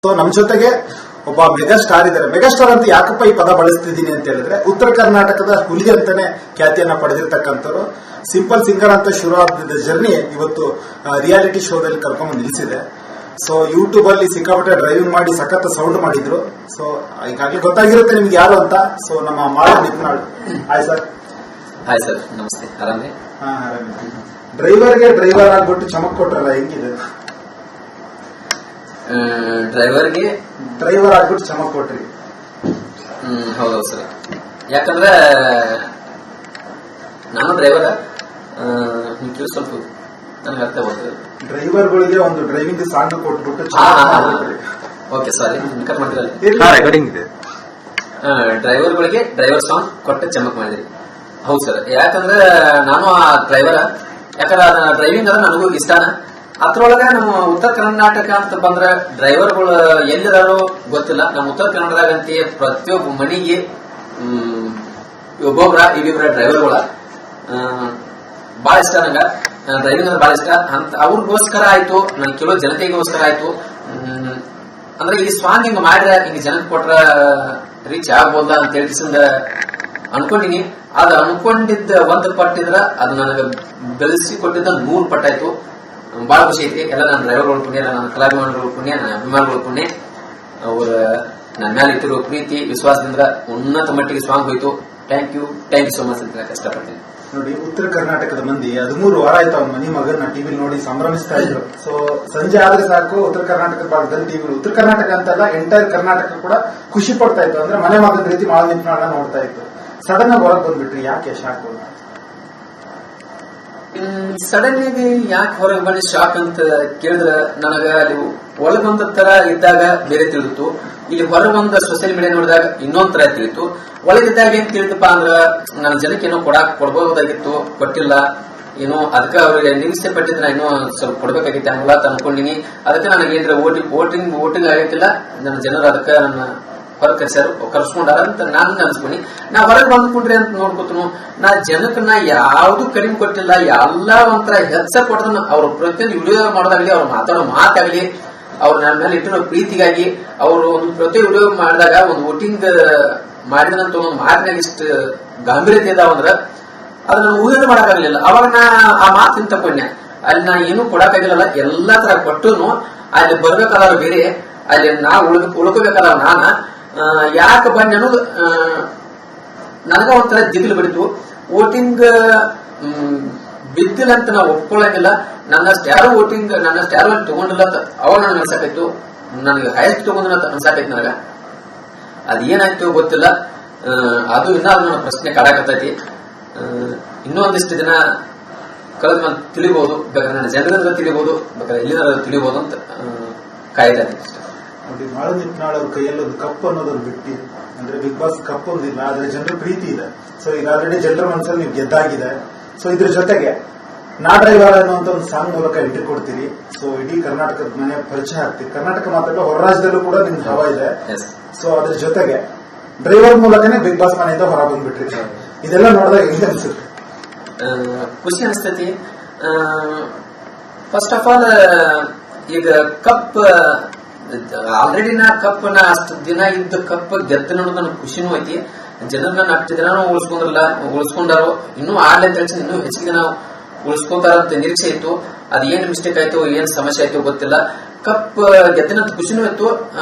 So ನಮ್ಮ ಜೊತೆಗೆ ಒಬ್ಬ ಮೆಗಾಸ್ಟಾರ್ ಇದ್ದಾರೆ. ಮೆಗಾಸ್ಟಾರ್ ಅಂತ ಯಾಕಪ್ಪ ಈ ಪದ ಬಳಸ್ತಿದ್ದೀನಿ ಅಂತ ಹೇಳಿದ್ರೆ, ಉತ್ತರ ಕರ್ನಾಟಕದ ಹುಲಿ ಅಂತಾನೆ ಖ್ಯಾತಿಯನ್ನ ಪಡೆದಿರ್ತಕ್ಕಂಥವ್ರು. ಸಿಂಪಲ್ ಸಿಂಗರ್ ಅಂತ ಶುರು ಆಗಿದ್ದ ಜರ್ನಿ ಇವತ್ತು ರಿಯಾಲಿಟಿ ಶೋದಲ್ಲಿ ಕರ್ಕೊಂಡು ನಿಲ್ಲಿಸಿದೆ. ಸೊ ಯೂಟ್ಯೂಬ್ ಅಲ್ಲಿ ಸಿಕ್ಕಾಪಟ್ಟೆ ಡ್ರೈವಿಂಗ್ ಮಾಡಿ ಸಖತ್ ಸೌಂಡ್ ಮಾಡಿದ್ರು. ಸೊ ಈಗಾಗಲೇ ಗೊತ್ತಾಗಿರುತ್ತೆ ನಿಮ್ಗೆ ಯಾರು ಅಂತ. ಸೊ ನಮ್ಮ Malu Nipnal. Hi sir. Hi sir, ನಮಸ್ತೆ. ಆರಾಮೇ? ಹಾ, ಆರಾಮ. ಡ್ರೈವರ್ಗೆ ಡ್ರೈವರ್ ಆಗ್ಬಿಟ್ಟು ಚಮಕ್ ಕೊಟ್ರಲ್ಲ, ಹೆಂಗಿದೆ? ಡ್ರೈವರ್ಗೆ ಡ್ರೈವರ್ ಆಗ್ಬಿಟ್ಟು ಚಮಕ್ ಕೊಟ್ರಿ. ಹೌದೌದು ಸರ್. ಯಾಕಂದ್ರೆ ನಾನು ಡ್ರೈವರ್, ಸ್ವಲ್ಪ ನನಗೆ ಅರ್ಥ ಆಗ್ತದೆ. ಡ್ರೈವರ್ಗಳಿಗೆ ಒಂದು ಡ್ರೈವಿಂಗ್ ಸಾಂಗ್ ಕೊಟ್ಬಿಟ್ಟು ಓಕೆ, ಸಾರಿ, ಕಟ್ ಮಾಡಿದ್ರೆ ರೆಕಾರ್ಡಿಂಗ್ ಇದೆ. ಡ್ರೈವರ್ಗಳಿಗೆ ಡ್ರೈವರ್ ಸಾಂಗ್ ಕೊಟ್ಟು ಚಮಕ್ ಮಾಡಿದ್ರಿ. ಹೌದು ಸರ್. ಯಾಕಂದ್ರೆ ನಾನು ಆ ಡ್ರೈವರ್, ಯಾಕಂದ್ರೆ ಡ್ರೈವಿಂಗ್ ಅಂದ್ರೆ ನನಗೂ ಇಷ್ಟನ. ಅದ್ರೊಳಗೆ ನಮ್ಮ ಉತ್ತರ ಕರ್ನಾಟಕ ಅಂತ ಬಂದ್ರೆ ಡ್ರೈವರ್ಗಳು ಎಲ್ಲಿದಾರೋ ಗೊತ್ತಿಲ್ಲ. ನಮ್ಮ ಉತ್ತರ ಕನ್ನಡದಾಗಂತೆ ಪ್ರತಿಯೊಬ್ಬ ಮನೆಗೆ ಒಬ್ಬೊಬ್ರ ಇವಿಬ್ರ ಡ್ರೈವರ್ಗಳ ಬಹಳ ಇಷ್ಟ. ನಂಗ ಡ್ರೈವಿಂಗ್ ಅಂದ್ರೆ ಬಹಳ ಇಷ್ಟ. ಅಂತ ಅವ್ರಿಗೋಸ್ಕರ ಆಯ್ತು, ನನ್ ಕೆಲವು ಜನತೆಗೋಸ್ಕರ ಆಯ್ತು. ಅಂದ್ರೆ ಈ ಸಾಂಗ್ ಹಿಂಗ್ ಮಾಡ್ರೆ ಹಿಂಗ್ ಜನಕ್ಕೆ ಕೊಟ್ರ ರೀಚ್ ಆಗ್ಬೋದ ಅಂತ ಹೇಳ್ಕಿಸಿಂದ ಅನ್ಕೊಂಡಿನಿ. ಅದು ಅನ್ಕೊಂಡಿದ್ದ ಒಂದು ಪಟ್ಟಿದ್ರ ಅದು ನನಗೆ ಬೆಳೆಸಿ ಕೊಟ್ಟಿದ್ದ 100 ಪಟ್ಟಾಯ್ತು. ಬಹಳ ಖುಷಿ ಐತಿ. ಎಲ್ಲ ನನ್ನ ಡ್ರೈವರ್ಗಳು ಪುಣ್ಯ, ನನ್ನ ಕಲಾಭಿಮಾನಿಗಳು ಪುಣ್ಯ, ನನ್ನ ಅಭಿಮಾನಿಗಳು ಪುಣ್ಯ. ಅವ್ರ ನನ್ನ ಮೇಲೆ ಇಟ್ಟಿರೋ ಪ್ರೀತಿ ವಿಶ್ವಾಸದಿಂದ ಉನ್ನತ ಮಟ್ಟಿಗೆ ಸಾಂಗ್ ಹೋಯ್ತು. ಥ್ಯಾಂಕ್ ಯು ಸೋ ಮಚ್ ಅಂತ ಕಷ್ಟಪಡ್ತೀನಿ. ನೋಡಿ, ಉತ್ತರ ಕರ್ನಾಟಕದ ಮಂದಿ 13 ವಾರ ಆಯ್ತು ಅವ್ನ ಮನಿ ಮಗನ ಟಿವಿ ನೋಡಿ ಸಂಭ್ರಮಿಸ್ತಾ ಇದ್ರು. ಸೊ ಸಂಜೆ ಆದ್ರೆ ಸಾಕು ಉತ್ತರ ಕರ್ನಾಟಕದ ಭಾಗದಲ್ಲಿ ಟಿವಿ, ಉತ್ತರ ಕರ್ನಾಟಕ ಅಂತಲ್ಲ ಎಂಟೈರ್ ಕರ್ನಾಟಕ ಕೂಡ ಖುಷಿ ಪಡ್ತಾ ಇತ್ತು. ಅಂದ್ರೆ ಮನೆ ಮಗನ ರೀತಿ ಮಾಳ ನಿಂತ್ನಾಳ ನೋಡ್ತಾ ಇತ್ತು. ಸಡನ್ ಆಗಿ ಹೊರಗೆ ಬಂದ್ಬಿಟ್ರಿ, ಯಾಕೆ ಶಾಕ್? ಸಡನ್ ಆಗಿ ಯಾಕೆ ಹೊರಗೆ ಬಂದು ಶಾಕ್ ಅಂತ ಕೇಳಿದ್ರೆ, ನನಗ ಅಲ್ಲಿ ಒಳಗೆ ಬಂದ ತರ ಇದ್ದಾಗ ಬೇರೆ ತಿಳಿತು, ಇಲ್ಲಿ ಹೊರಗೆ ಬಂದ ಸೋಷಿಯಲ್ ಮೀಡಿಯಾ ನೋಡಿದಾಗ ಇನ್ನೊಂದ್ ತರ ತಿಳಿತು. ಒಳಗಿದ್ದಾಗ ಏನ್ ತಿಳಿತಪ್ಪ ಅಂದ್ರ, ನನ್ನ ಜನಕ್ಕೆ ಏನೋ ಕೊಡ್ಬೋದಾಗಿತ್ತು, ಕೊಟ್ಟಿಲ್ಲ. ಏನೋ ಅದಕ್ಕೆ ಅವ್ರಿಗೆ ನಿರೀಕ್ಷೆ ಪಟ್ಟಿದ್ರೆ ಇನ್ನೂ ಸ್ವಲ್ಪ ಕೊಡ್ಬೇಕಾಗಿತ್ತು ಹಂಗಲ್ಲ ಅಂತ ಅನ್ಕೊಂಡಿನಿ. ಅದಕ್ಕೆ ನನಗೆ ಏನ್ರ ವೋಟಿಂಗ್ ಆಗೈತಿಲ್ಲ, ನನ್ನ ಜನರು ಅದಕ್ಕೆ ನನ್ನ ಹೊರಗೆ ಕರ್ಸ್ಕೊಂಡಾರ ಅಂತ ನಾನು ಅನ್ಸ್ಕೊನಿ. ನಾ ಹೊರಗೆ ಬಂದ್ಕೊಂಡ್ರಿ ಅಂತ ನೋಡ್ಕೊತನು. ನಾ ಜನಕ್ಕೆ ನಾ ಯಾವ್ದು ಕಡಿಮೆ ಕೊಟ್ಟಿಲ್ಲ, ಎಲ್ಲಾ ಒಂಥರ ಹೆಚ್ಚ ಕೊಟ್ಟದನ್ನ. ಅವ್ರ ಪ್ರತಿಯೊಂದು ವಿಡಿಯೋ ಮಾಡೋದಾಗ್ಲಿ, ಅವ್ರು ಮಾತಾಡೋ ಮಾತಾಗ್ಲಿ, ಅವ್ರು ನನ್ನ ಮೇಲೆ ಇಟ್ಟಿರೋ ಪ್ರೀತಿಗಾಗಿ ಅವರು ಒಂದು ಪ್ರತಿ ವಿಡಿಯೋ ಮಾಡಿದಾಗ ಒಂದು ವೋಟಿಂಗ್ ಮಾಡಿದಂತ ಒಂದು ಮಾತಿನಾಗ ಇಷ್ಟು ಗಾಂಭೀರ್ಯತೆ ಇದಾವ ಅಂದ್ರ ಅದನ್ನ ಊಹೆ ಮಾಡಕ್ಕಾಗಲಿಲ್ಲ. ಅವಾಗ ನಾ ಆ ಮಾತಿನ ತಕೊಂಡೆ. ಅಲ್ಲಿ ನಾ ಏನೂ ಕೊಡಕ್ಕಾಗಿಲ್ಲ, ಎಲ್ಲಾ ತರ ಕೊಟ್ಟನು. ಅಲ್ಲಿ ಬರ್ಬೇಕಾದವ್ರು ಬೇರೆ, ಅಲ್ಲಿ ನಾ ಉಳ್ಕೋಬೇಕಾದವ್ ನಾನ. ಯಾಕೆ ಬನ್ನಿ ಅನ್ನೋದು ನನಗ ಒಂಥರ ದಿಗಿಲು ಬಿಡಿತು. ವೋಟಿಂಗ್ ಬಿದ್ದಿಲ್ಲ ಅಂತ ನಾವು ಒಪ್ಕೊಳ್ಳಂಗಿಲ್ಲ. ನನ್ನಷ್ಟು ಯಾರು ವೋಟಿಂಗ್ ನನ್ನಷ್ಟು ಯಾರು ತಗೊಂಡಿಲ್ಲ ಅಂತ ಅವಾಗ ನನಗೆ ಅನ್ಸಾಕೈತು. ನನಗೆ ಹೈಯೆಸ್ಟ್ ತಗೊಂಡಿಲ್ಲ ಅಂತ ಅನ್ಸಾಕೈತಿ ನನಗ. ಅದೇನಾಯ್ತು ಗೊತ್ತಿಲ್ಲ. ಅದು ಇನ್ನ ನನ್ನ ಪ್ರಶ್ನೆ ಕಾಡಕತ್ತೈತಿ. ಇನ್ನೂ ಒಂದಿಷ್ಟು ದಿನ ಕಳೆದ ಮೇಲೆ ತಿಳಿಬಹುದು. ಬೇಕಾದ್ರೆ ನನ್ನ ಜನರಿಂದ ತಿಳಿಬಹುದು, ಬೇಕಾದ್ರೆ ಎಲ್ಲಿಂದ ತಿಳಿಬಹುದು ಅಂತ ಕಾಯ್ತಾ ಇದ್ದೀನಿ. ನೋಡಿ, ಮಾಳು ನಿಪ್ನಾಳ್ ಅವ್ರ ಕೈಯಲ್ಲಿ ಒಂದು ಕಪ್ ಅನ್ನೋದೊಂದು ಬಿಟ್ಟು, ಅಂದ್ರೆ ಬಿಗ್ ಬಾಸ್ ಕಪ್ ಒಂದಿಲ್ಲ, ಆದ್ರೆ ಜನರ ಪ್ರೀತಿ ಇದೆ. ಸೊ ಈಗ ಆಲ್ರೆಡಿ ಜನರ ಮನಸ್ಸಲ್ಲಿ ನೀವು ಗೆದ್ದಾಗಿದೆ. ಸೊ ಇದ್ರ ಜೊತೆಗೆ ನಾ ಡ್ರೈವರ್ ಅನ್ನುವಂತ ಒಂದು ಸಾಂಗ್ ಮೂಲಕ ಎಂಟ್ರಿ ಕೊಡ್ತೀರಿ. ಸೊ ಇಡೀ ಕರ್ನಾಟಕದ ಮನೆ ಪರಿಚಯ ಆಗ್ತೀರಿ. ಕರ್ನಾಟಕ ಮಾತ್ರ ಹೊರ ರಾಜ್ಯದಲ್ಲೂ ಕೂಡ ನಿಮ್ಗೆ ಹವಾ ಇದೆ. ಸೊ ಅದ್ರ ಜೊತೆಗೆ ಡ್ರೈವರ್ ಮೂಲಕನೇ ಬಿಗ್ ಬಾಸ್ ಮನೆಯಿಂದ ಹೊರ ಬಂದ್ಬಿಟ್ರಿ. ಇದೆಲ್ಲ ನೋಡಿದಾಗ ಹೆಂಗ ಅನ್ಸುತ್ತೆ? ಖುಷಿ ಅನಿಸ್ತೈತಿ. ಫಸ್ಟ್ ಆಫ್ ಆಲ್, ಈಗ ಕಪ್ ಆಲ್ರೆಡಿ ನಾ ಕಪ್ ಅಷ್ಟು ದಿನ ಇದ್ದ ಕಪ್ ಗೆದ್ದ ನೋಡೋದು ನನಗೆ ಖುಷಿನೂ ಐತಿ. ಜನರು ನನ್ನ ಅಷ್ಟು ದಿನಾನು ಉಳಿಸ್ಕೊಂಡಾರೋ, ಇನ್ನೂ ಆಡ್ಲಿ ಅಂತ ಹೇಳಿ ಇನ್ನೂ ಹೆಚ್ಚಿಗೆ ದಿನ ಉಳಿಸ್ಕೊಂತಾರಂತ ನಿರೀಕ್ಷೆ ಇತ್ತು. ಅದ್ ಏನ್ ಮಿಸ್ಟೇಕ್ ಆಯ್ತು, ಏನ್ ಸಮಸ್ಯೆ ಆಯ್ತು ಗೊತ್ತಿಲ್ಲ. ಕಪ್ ಗೆದ್ದಿನಂತ ಖುಷಿನೂ ಇತ್ತು.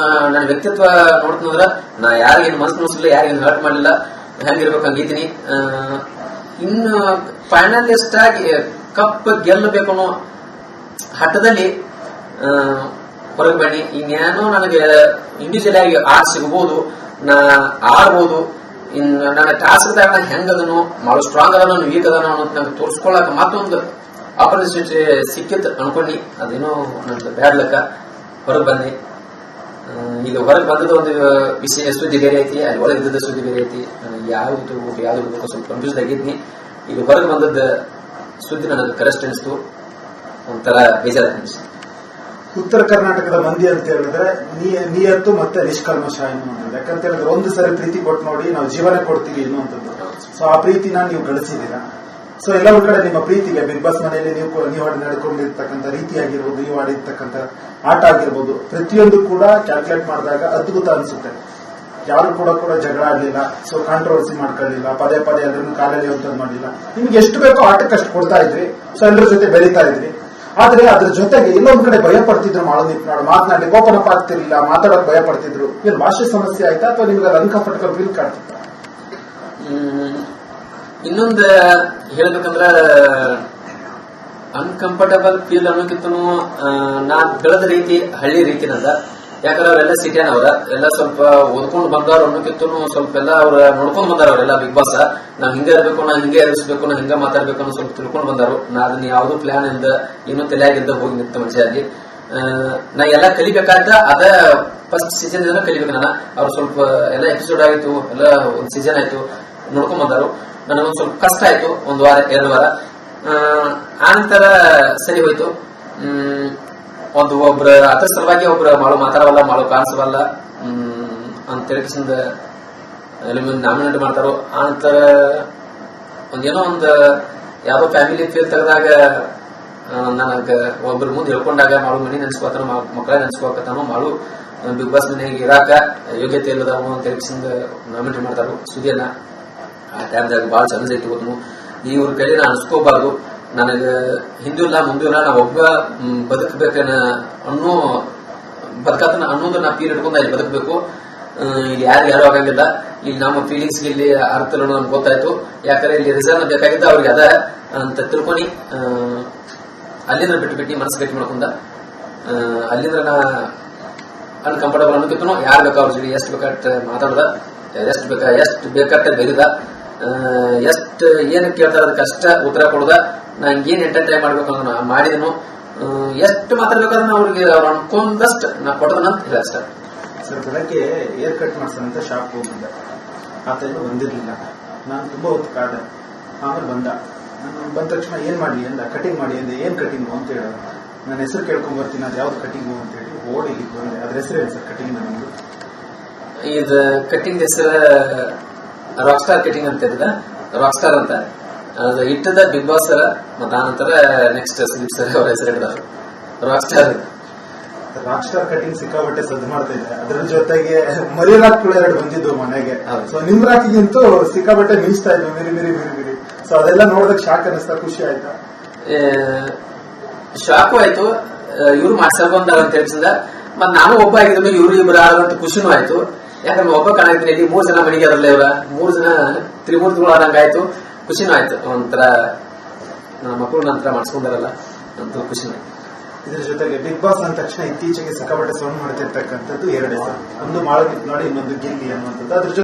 ನನ್ನ ವ್ಯಕ್ತಿತ್ವ ನೋಡ್ತಂದ್ರ ನಾ ಯಾರಿಗೇನು ಮನಸ್ಸು ನೋಡಿಸಿಲ್ಲ, ಯಾರಿಗೇನು ಹರ್ಟ್ ಮಾಡಿಲ್ಲ, ಹೆಂಗಿರ್ಬೇಕು ಹಂಗಿದ್ದೀನಿ. ಇನ್ನು ಫೈನಲಿಸ್ಟ್ ಆಗಿ ಕಪ್ ಗೆಲ್ಲಬೇಕು ಅನ್ನೋ ಹಠದಲ್ಲಿ ಹೊರಗೆ ಬನ್ನಿ. ಇನ್ನೇನೋ ನನಗೆ ಇಂಡಿವಿಜುವಲ್ ಆಗಿ ಆರ್ಟ್ ಸಿಗಬಹುದು, ನಾ ಆಡ್ಬೋದು. ನನ್ನ ಟಾಸ್ಕ್ ದಾಗ ಹೆಂಗದನು, ಬಹಳ ಸ್ಟ್ರಾಂಗ್ ಅದನೋ ವೀಕ್ ಅದನೋ ಅನ್ನೋದು ನಂಗೆ ತೋರಿಸ್ಕೊಳಕ್ ಮತ್ತೊಂದು ಆಪರ್ಚುನಿಟಿ ಸಿಕ್ಕಿತ್ತು ಅನ್ಕೊಂಡಿ. ಅದೇನೋ ನಂದು ಬ್ಯಾಡ್ ಲೆಕ್ಕ ಹೊರಗೆ ಬಂದೆ. ಈಗ ಹೊರಗೆ ಬಂದದ ಒಂದು ವಿಷಯ ಸುದ್ದಿ ಬೇರೆ ಐತಿ, ಅಲ್ಲಿ ಒಳಗೆ ಇದ್ದದ ಸುದ್ದಿ ಬೇರೆ ಐತಿ. ನನಗೆ ಯಾವ್ದು ಬಿಡ್ಬೇಕು ಸ್ವಲ್ಪ ಕನ್ಫ್ಯೂಸ್ ಆಗಿದ್ನಿ. ಈಗ ಹೊರಗೆ ಬಂದದ ಸುದ್ದಿ ನನಗೆ ಕರೆಸ್ಟ್ ಅನಿಸ್ತು, ಒಂಥರ ಬೇಜಾರ ಅನಿಸ್ತು. ಉತ್ತರ ಕರ್ನಾಟಕದ ಮಂದಿ ಅಂತ ಹೇಳಿದ್ರೆ ನಿಯತ್ತು ಮತ್ತೆ ನಿಷ್ಕಲ್ಮಶ ಎನ್ನುವಂಥದ್ದು. ಯಾಕಂತ ಹೇಳಿದ್ರೆ ಒಂದು ಸರಿ ಪ್ರೀತಿ ಕೊಟ್ಟು ನೋಡಿ, ನಾವು ಜೀವನ ಕೊಡ್ತೀವಿ ಎನ್ನುವಂಥದ್ದು. ಸೊ ಆ ಪ್ರೀತಿನ ನೀವು ಗಳಿಸಿದ್ದೀರಾ. ಸೊ ಎಲ್ಲ ಒಂದ್ ಕಡೆ ನಿಮ್ಮ ಪ್ರೀತಿಗೆ ಬಿಗ್ ಬಾಸ್ ಮನೆಯಲ್ಲಿ ನೀವು ನಡ್ಕೊಂಡಿರ್ತಕ್ಕಂಥ ರೀತಿ ಆಗಿರ್ಬೋದು, ನೀವು ಆಡಿರ್ತಕ್ಕಂಥ ಆಟ ಆಗಿರ್ಬೋದು, ಪ್ರತಿಯೊಂದು ಕೂಡ ಕ್ಯಾಲ್ಕುಲೇಟ್ ಮಾಡಿದಾಗ ಅದ್ಭುತ ಅನ್ಸುತ್ತೆ. ಯಾರು ಕೂಡ ಜಗಳ ಆಡ್ಲಿಲ್ಲ, ಸೊ ಕಾಂಟ್ರವರ್ಸಿ ಮಾಡ್ಕೊಳ್ಳಿಲ್ಲ, ಪದೇ ಅದ್ರನ್ನು ಕಾಲಲ್ಲಿ ಅಂತದ್ ಮಾಡಲಿಲ್ಲ. ನಿಮ್ಗೆ ಎಷ್ಟು ಬೇಕೋ ಆಟಕ್ಕೆ ಅಷ್ಟು ಕೊಡ್ತಾ ಇದ್ರಿ, ಸೊ ಎಲ್ಲರ ಜೊತೆ ಬೆಳೀತಾ ಇದ್ರಿ. ಆದ್ರೆ ಅದ್ರ ಜೊತೆಗೆ ಇನ್ನೊಂದ್ ಕಡೆ ಭಯ ಪಡ್ತಿದ್ರು, ಮಾತನಾಡ್ಲಿಕ್ಕೆ ಓಪನ್ ಅಪ್ ಆಗ್ತಿರ್ಲಿಲ್ಲ, ಮಾತಾಡಕ್ ಭಯ ಪಡ್ತಿದ್ರು. ಏನ್ ಭಾಷೆ ಸಮಸ್ಯೆ ಆಯ್ತಾ ಅಥವಾ ನಿಮ್ಗೆ ಅದು ಅನ್ಕಂಫರ್ಟಬಲ್ ಫೀಲ್ ಕಾಡ್ತಿತ್ತ? ಇನ್ನೊಂದು ಹೇಳ್ಬೇಕಂದ್ರ ಅನ್ಕಂಫರ್ಟಬಲ್ ಫೀಲ್ ಅನ್ನೋಕ್ಕಿಂತನೂ ನಾನ್ ಬೆಳೆದ ರೀತಿ ಹಳ್ಳಿ ರೀತಿನದ. ಯಾಕಂದ್ರೆ ಅವರೆಲ್ಲ ಸಿಟಿಯನವ್ರ, ಎಲ್ಲ ಸ್ವಲ್ಪ ಓದ್ಕೊಂಡು ಬಂದವ್ರು ಅನ್ನೋಕ್ಕಿಂತನೂ ಸ್ವಲ್ಪ ಎಲ್ಲ ಅವ್ರ ನೋಡ್ಕೊಂಡ್ ಬಂದಾರ. ಅವರೆಲ್ಲ ಬಿಗ್ ಬಾಸ್ ನಾವ್ ಹಿಂಗೆ ಇರ್ಬೇಕು, ನಾ ಹಿಂಗೆ ಎದುರಿಸ್ಬೇಕು, ನಾ ಹಿಂಗ ಮಾತಾಡ್ಬೇಕು ಅನ್ನೋ ಸ್ವಲ್ಪ ತಿಳ್ಕೊಂಡ್ ಬಂದಾರು. ನಾ ಅದನ್ನ ಯಾವ್ದು ಪ್ಲಾನ್ ಇಂದ ಏನೋ ತಲೆಯಾಗಿದ್ದ ಹೋಗಿ ನಿಂತ ಮನುಷ್ಯ ಅಲ್ಲಿ. ನಾ ಎಲ್ಲ ಕಲಿಬೇಕಾದ ಅದ ಫಸ್ಟ್ ಸೀಸನ್ ಇಂದ ಕಲಿಬೇಕು. ಅವ್ರು ಸ್ವಲ್ಪ ಎಲ್ಲ ಎಪಿಸೋಡ್ ಆಯ್ತು, ಎಲ್ಲ ಒಂದ್ ಸೀಸನ್ ಆಯ್ತು, ನೋಡ್ಕೊಂಡ್ ಬಂದಾರು. ನನಗೊಂದ್ ಸ್ವಲ್ಪ ಕಷ್ಟ ಆಯ್ತು, 1 ವಾರ 2 ವಾರ. ಆನಂತರ ಸರಿ ಹೋಯ್ತು. ಒಬ್ರ ಅದ್ರ ಸಲುವಾಗಿ ಒಬ್ರು ಮಾತಾಡವಲ್ಲ, ಕಾಣಿಸವಲ್ಲ ಅಂತೇಳಿ ನಾಮಿನೇಟ್ ಮಾಡ್ತಾರೋ. ಆನಂತರ ಒಂದೇನೋ ಯಾವ್ದೋ ಫ್ಯಾಮಿಲಿ ಫೇಲ್ ತೆಗೆದಾಗ ನನಗ ಒಬ್ರ ಮುಂದೆ ಹೇಳ್ಕೊಂಡಾಗ ಮನಿ ನೆನ್ಸ್ಕೋತಾನ, ಮಕ್ಕಳ ನೆನ್ಸ್ಕೋಕತಾನೋ, ಬಿಗ್ ಬಾಸ್ ಮನೆಗೆ ಇರಾಕ ಯೋಗ್ಯತೆ ಇಲ್ಲದವನು ಅಂತ ನಾಮಿನೇಟ್ ಮಾಡ್ತಾರೋ ಸುದಿಯನ್ನ. ಆ ಟೈಮ್ದಾಗ ಬಹಳ ಚಾಲೆಂಜ್ ಐತಿ. ಗೊತ್ತು ಇವ್ರ ಕೈಲಿ ನಾ ಅನ್ಸ್ಕೋಬಾರ್ದು, ನನಗ ಹಿಂದೂ ಇಲ್ಲ ಮುಂದೂ ಇಲ್ಲ, ನಾ ಒಬ್ಬ ಬದುಕಬೇಕನ್ನ ಬದುಕತನ ಅನ್ನೋದು ನಾ ಪೀರ್ ಹಿಡ್ಕೊಂಡ ಇಲ್ಲಿ ಬದುಕಬೇಕು. ಇಲ್ಲಿ ಯಾರು ಆಗಂಗಿಲ್ಲ. ಇಲ್ಲಿ ನಮ್ಮ ಫೀಲಿಂಗ್ಸ್ ಇಲ್ಲಿ ಅರ್ಥ ನಮ್ಗೆ ಗೊತ್ತಾಯ್ತು. ಯಾಕಂದ್ರೆ ಇಲ್ಲಿ ರಿಸಲ್ಟ್ ಬೇಕಾಗಿದ್ದ ಅವ್ರಿಗೆ ಅದ ಅಂತ ತಿಳ್ಕೊನಿ ಅಲ್ಲಿಂದ ಬಿಟ್ಟು ಮನಸ್ಸು ಗಟ್ಟಿ ಮಾಡ್ಕೊಂಡ. ಅಲ್ಲಿಂದ ನಾ ಅನ್ಕಂಫರ್ಟಬಲ್ ಅನ್ನೋದಕ್ಕೂ ಯಾರು ಬೇಕಾ ಅವ್ರ ಜೊತೆ ಎಷ್ಟು ಬೇಕಾಟ ಮಾತಾಡ್ದ, ಎಷ್ಟು ಬೇಕಾಟ ಬೆರಿದ, ಎಷ್ಟು ಏನ್ ಕೇಳ್ತಾರ ಅದಕ್ಕೆ ಅಷ್ಟ ಉತ್ತರ ಕೊಡದ. ನಂಗೇನ್ ಎಂಟರ್ಟೈನ್ ಮಾಡ್ಬೇಕು ಅನ್ನೋ ಮಾಡಿದನು. ಎಷ್ಟು ಮಾತಾಡ್ಬೇಕಾದ್ರೆ ಅವ್ರಿಗೆ ಅವ್ರು ಅನ್ಕೊಂಡಷ್ಟು ನಾ ಕೊಡದನಂತ ಹೇಳ ಅಷ್ಟ. ಸರ್, ಬೆಳಗ್ಗೆ ಏರ್ ಕಟ್ ಮಾಡ್ಸಂತ ಶಾಪ್ ಹೋಗಿದ್ದೆ. ಆತ ಏನು ಬಂದಿರ್ಲಿಲ್ಲ. ನಾನು ತುಂಬಾ ಹೊತ್ತು ಕಾದೆ. ಆಮೇಲೆ ಬಂದ ತಕ್ಷಣ ಏನ್ ಮಾಡ್ಲಿ ಅಂದ, ಕಟಿಂಗ್ ಮಾಡಿ ಅಂದೆ. ಏನ್ ಕಟಿಂಗು ಅಂತ ಹೇಳ. ನನ್ನ ಹೆಸರು ಕೇಳ್ಕೊಂಡ್ ಬರ್ತೀನಿ, ಅದು ಯಾವ್ದು ಕಟಿಂಗು ಅಂತ ಹೇಳಿ ಓಡಿ ಬಂದೆ. ಅದ್ರ ಹೆಸರು ಏನು ಸರ್ ಕಟಿಂಗ್? ನಮ್ದು ಇದು ಕಟಿಂಗ್ ಹೆಸರು ರಾಕ್ ಸ್ಟಾರ್ ಕಟಿಂಗ್ ಅಂತ ಹೇಳಿದ, ರಾಕ್ ಸ್ಟಾರ್ ಅಂತ. ಅದು ಇಟ್ಟದ ಬಿಗ್ ಬಾಸ್ ಸರ್, ಮತ್ತ ಆನಂತರ ನೆಕ್ಸ್ಟ್ ಸುದೀಪ್ ಸರ್ ಅವ್ರ ಹೆಸರು ಹಿಡಿದಾರೆ rock star. Rock star cutting ಸಿಕ್ಕಾಬಟ್ಟೆ ಸದ್ದು ಮಾಡ್ತಾ ಇದೆ. ಅದ್ರ ಜೊತೆಗೆ ಮರಿರಾಕ್ಗಳು 2 ಬಂದಿದ್ದು ಮನೆಗೆ. ಸೊ ನಿಮ್ ರಾಕಿಗಿಂತೂ ಸಿಕ್ಕಾಬಟ್ಟೆ ಮೀಸ್ತಾ ಇದ್ವು, ಮಿರಿ. ಸೊ ಅದೆಲ್ಲ ನೋಡಿದಾಗ ಶಾಕ್ ಅನ್ನಿಸ್ತಾ, ಖುಷಿ ಆಯ್ತಾ? ಶಾಕು ಆಯ್ತು. ಇವ್ರು ಮಾಸ್ಟರ್ ಬಂದಾರ ಅಂತ ಹೇಳ್ಸಿದ. ಮತ್ ನಾನು ಒಬ್ಬ ಆಗಿದ್ರು, ಇವ್ರು ಇಬ್ರು ಆದಂತ ಖುಷಿನೂ ಆಯ್ತು. ಯಾಕಂದ್ರೆ ಒಬ್ಬ ಕಾಣಿದ್ದೀನಿ, ಇಲ್ಲಿ 3 ಜನ ಮನೆಗೆ ಅದರಲ್ಲ, ಇವ್ರ 3 ಜನ ತ್ರಿಮೂರ್ತಿಗಳು ಆದಂಗ ಆಯ್ತು, ಖುಷಿನೂ ಆಯ್ತು. ಒಂಥರ ನನ್ನ ಮಕ್ಕಳು ನಂತರ ಮಾಡಿಸ್ಕೊಂಡಾರಲ್ಲ ಅಂತ ಖುಷಿನೂ ಆಯ್ತು. ಇದ್ರ ಜೊತೆಗೆ ಬಿಗ್ ಬಾಸ್ ಅಂದ ತಕ್ಷಣ ಇತ್ತೀಚೆಗೆ ಸಿಕ್ಕಾಪಟ್ಟೆ ಸೌಂಡ್ ಮಾಡ್ತಿರ್ತಕ್ಕಂಥದ್ದು 2 ಹೆಸರು. ಒಂದು ಮಾಳವಿತ್ ನೋಡಿ, ಇನ್ನೊಂದು ಗಿಲ್ಲಿ ಅನ್ನುವಂಥದ್ದು. ಅದ್ರ